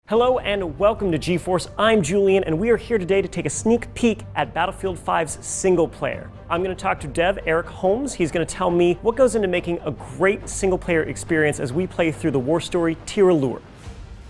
Hello and welcome to GeForce. I'm Julian and we are here today to take a sneak peek at Battlefield 5's single player. I'm going to talk to Dev Eric Holmes. He's going to tell me what goes into making a great single player experience as we play through the war story Tirailleur.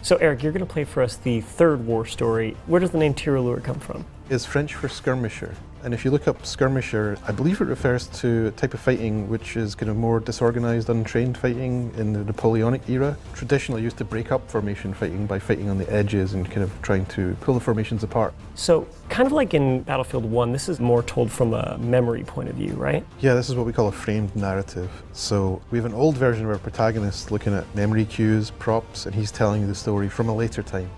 So Eric, you're going to play for us the third war story. Where does the name Tirailleur come from? Is French for skirmisher. And if you look up skirmisher, I believe it refers to a type of fighting which is kind of more disorganized, untrained fighting in the Napoleonic era. Traditionally used to break up formation fighting by fighting on the edges and kind of trying to pull the formations apart. So kind of like in Battlefield 1, this is more told from a memory point of view, right? Yeah, this is what we call a framed narrative. So we have an old version of our protagonist looking at memory cues, props, and he's telling you the story from a later time.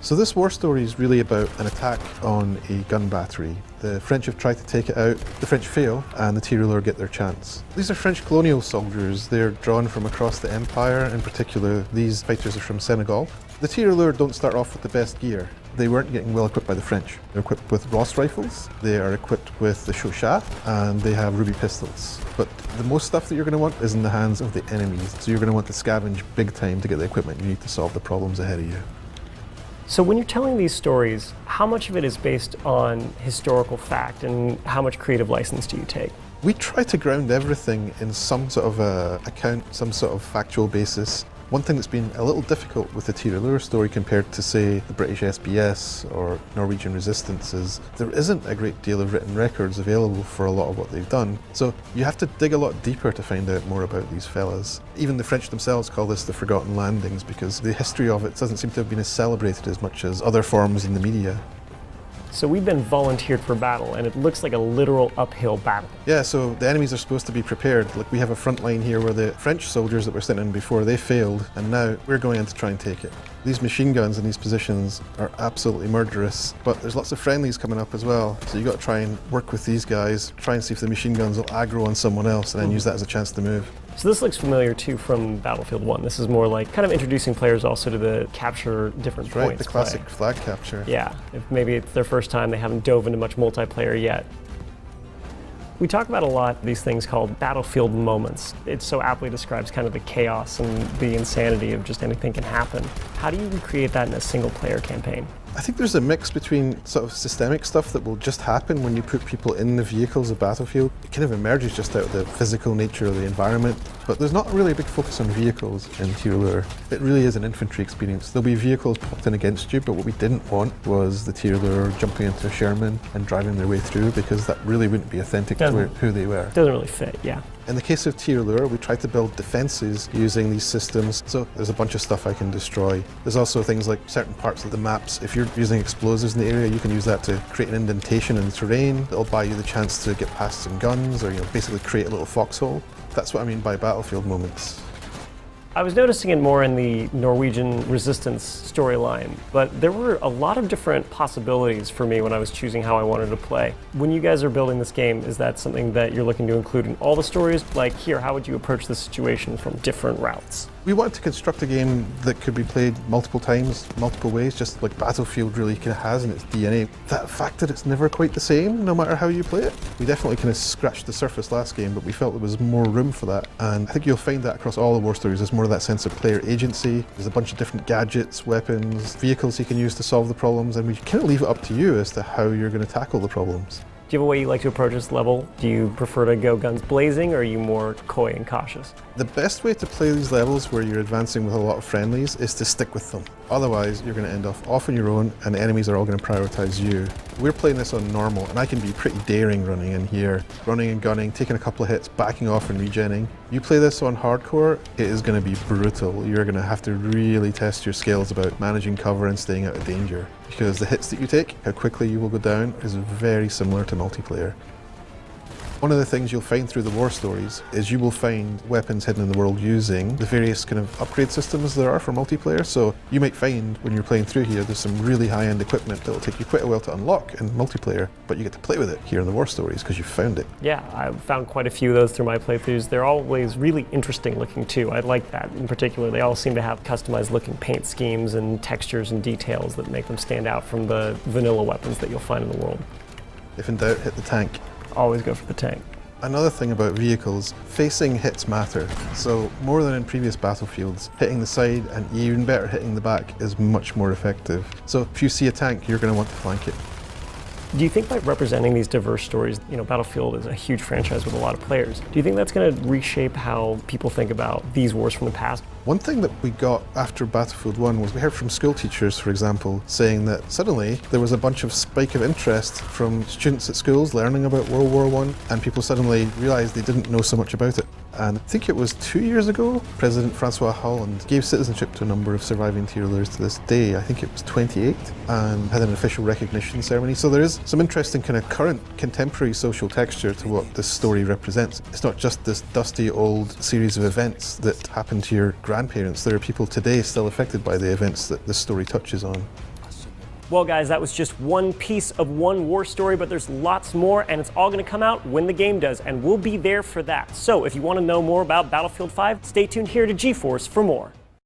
So this war story is really about an attack on a gun battery. The French have tried to take it out, the French fail, and the Tirailleurs get their chance. These are French colonial soldiers. They're drawn from across the empire. In particular, these fighters are from Senegal. The Tirailleurs don't start off with the best gear. They weren't getting well equipped by the French. They're equipped with Ross rifles, they are equipped with the Chauchat, and they have ruby pistols. But the most stuff that you're going to want is in the hands of the enemies. So you're going to want to scavenge big time to get the equipment you need to solve the problems ahead of you. So when you're telling these stories, how much of it is based on historical fact and how much creative license do you take? We try to ground everything in some sort of account, some sort of factual basis. One thing that's been a little difficult with the Tirailleur story compared to, say, the British SBS or Norwegian resistance is there isn't a great deal of written records available for a lot of what they've done. So you have to dig a lot deeper to find out more about these fellas. Even the French themselves call this the Forgotten Landings because the history of it doesn't seem to have been as celebrated as much as other forms in the media. So we've been volunteered for battle, and it looks like a literal uphill battle. Yeah, so the enemies are supposed to be prepared. Like we have a front line here where the French soldiers that were sent in before, they failed, and now we're going in to try and take it. These machine guns in these positions are absolutely murderous, but there's lots of friendlies coming up as well. So you got to try and work with these guys, try and see if the machine guns will aggro on someone else, and then use that as a chance to move. So this looks familiar too from Battlefield 1. This is more like kind of introducing players also to the capture different points. Right, the classic flag capture. Yeah, if maybe it's their first time, they haven't dove into much multiplayer yet. We talk about a lot these things called battlefield moments. It so aptly describes kind of the chaos and the insanity of just anything can happen. How do you recreate that in a single player campaign? I think there's a mix between sort of systemic stuff that will just happen when you put people in the vehicles of Battlefield. It kind of emerges just out of the physical nature of the environment, but there's not really a big focus on vehicles in Tirailleur. It really is an infantry experience. There'll be vehicles popped in against you, but what we didn't want was the Tirailleur jumping into a Sherman and driving their way through because that really wouldn't be authentic to who they were. Doesn't really fit, yeah. In the case of Tirailleur, we tried to build defenses using these systems. So there's a bunch of stuff I can destroy. There's also things like certain parts of the maps. If you're using explosives in the area, you can use that to create an indentation in the terrain. It'll buy you the chance to get past some guns or basically create a little foxhole. That's what I mean by battlefield moments. I was noticing it more in the Norwegian resistance storyline, but there were a lot of different possibilities for me when I was choosing how I wanted to play. When you guys are building this game, is that something that you're looking to include in all the stories? Like here, how would you approach this situation from different routes? We wanted to construct a game that could be played multiple times, multiple ways, just like Battlefield really kind of has in its DNA. That fact that it's never quite the same, no matter how you play it. We definitely kind of scratched the surface last game, but we felt there was more room for that. And I think you'll find that across all the war stories, there's more of that sense of player agency. There's a bunch of different gadgets, weapons, vehicles you can use to solve the problems, and we kind of leave it up to you as to how you're going to tackle the problems. Do you have a way you like to approach this level? Do you prefer to go guns blazing, or are you more coy and cautious? The best way to play these levels where you're advancing with a lot of friendlies is to stick with them. Otherwise, you're going to end off on your own, and the enemies are all going to prioritize you. We're playing this on normal, and I can be pretty daring running in here, running and gunning, taking a couple of hits, backing off and regenning. You play this on hardcore, it is going to be brutal. You're going to have to really test your skills about managing cover and staying out of danger, because the hits that you take, how quickly you will go down, is very similar to multiplayer. One of the things you'll find through the war stories is you will find weapons hidden in the world using the various kind of upgrade systems there are for multiplayer. So you might find when you're playing through here, there's some really high-end equipment that'll take you quite a while to unlock in multiplayer, but you get to play with it here in the war stories because you found it. Yeah, I've found quite a few of those through my playthroughs. They're always really interesting looking too. I like that. In particular, they all seem to have customized looking paint schemes and textures and details that make them stand out from the vanilla weapons that you'll find in the world. If in doubt, hit the tank. Always go for the tank. Another thing about vehicles, facing hits matter. So more than in previous battlefields, hitting the side and even better hitting the back is much more effective. So if you see a tank, you're going to want to flank it. Do you think by representing these diverse stories, Battlefield is a huge franchise with a lot of players, do you think that's going to reshape how people think about these wars from the past? One thing that we got after Battlefield 1 was we heard from school teachers, for example, saying that suddenly there was a bunch of spike of interest from students at schools learning about World War I, and people suddenly realised they didn't know so much about it. And I think it was 2 years ago, President Francois Hollande gave citizenship to a number of surviving tirailleurs to this day. I think it was 28, and had an official recognition ceremony. So there is some interesting kind of current contemporary social texture to what this story represents. It's not just this dusty old series of events that happened to your grandparents. There are people today still affected by the events that this story touches on. Well, guys, that was just one piece of one war story, but there's lots more, and it's all going to come out when the game does, and we'll be there for that. So if you want to know more about Battlefield 5, stay tuned here to GeForce for more.